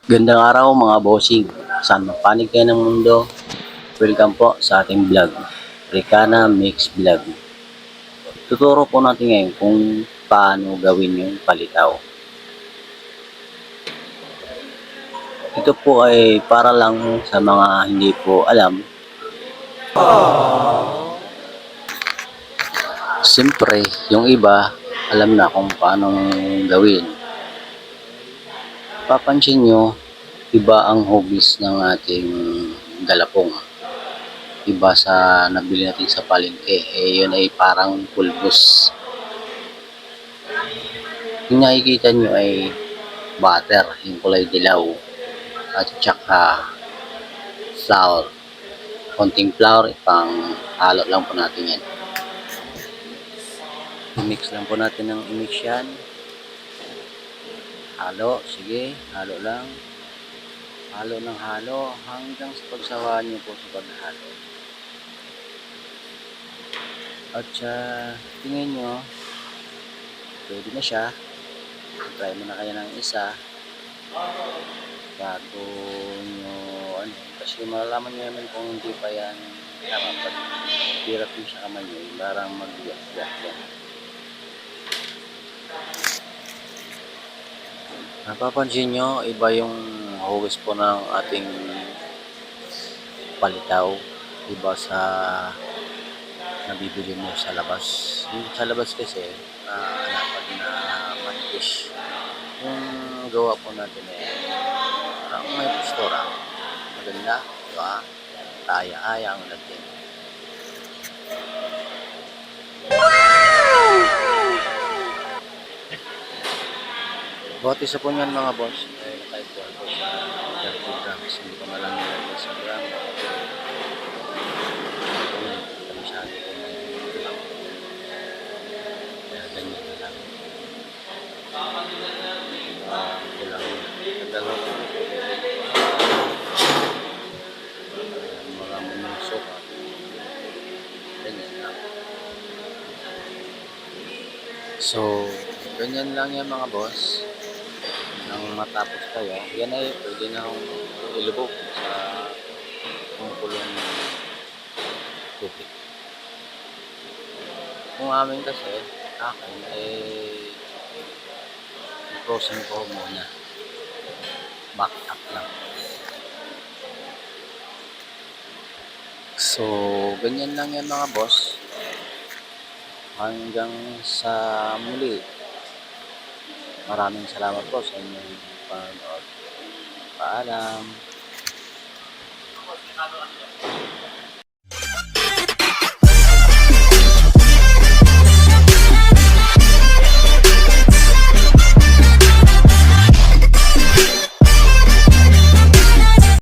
Gandang araw mga bossing, saan mapanig kayo ng mundo? Welcome po sa ating vlog, Ricana Mix Vlog. Tuturo po natin ngayon kung paano gawin yung palitaw. Ito po ay para lang sa mga hindi po alam. Siyempre, yung iba alam na kung paano gawin. Papansin nyo, iba ang hugis ng ating galapong. Iba sa nabili natin sa palengke, yun ay parang pulbos. Yung nakikita nyo ay butter, yung kulay dilaw, at saka flour. Konting flour, ipang halo lang po natin yan. I-mix lang po natin ng i-mix yan. Halo, sige, halo lang. Halo ng halo hanggang sa pagsawaan nyo po sa paghalo. At sa tingin nyo, pwede na siya. Try mo na kaya ng isa bago nyo kasi malalaman nyo naman kung hindi pa yan tama pag hirap nyo sa kamay nyo parang mag-iyak yan. Napapansin nyo iba yung hugis po ng ating palitaw, iba sa nabibili mo sa labas. Yung sa labas kasi dapat na manipis yung gawa po natin parang may postura maganda, diba? Aya-aya ang natin. Bawat isa po niyan mga boss ay naka-equal po sa 30 grams. Hindi ko na lang nilagay sa gram. Masyado po lang. Kaya ganyan na lang. Kulang nagdalaw po. Mga mumusok. Ganyan lang. So, ganyan lang yan mga boss. Nang matapos kayo, yan ay pwede na ilubog sa kumukulong tubig. Kung amin kasi, akin i-frozen ko muna. Back up lang. So, ganyan lang yan mga boss. Hanggang sa muli. Maraming salamat po sa inyong panonood. Paalam.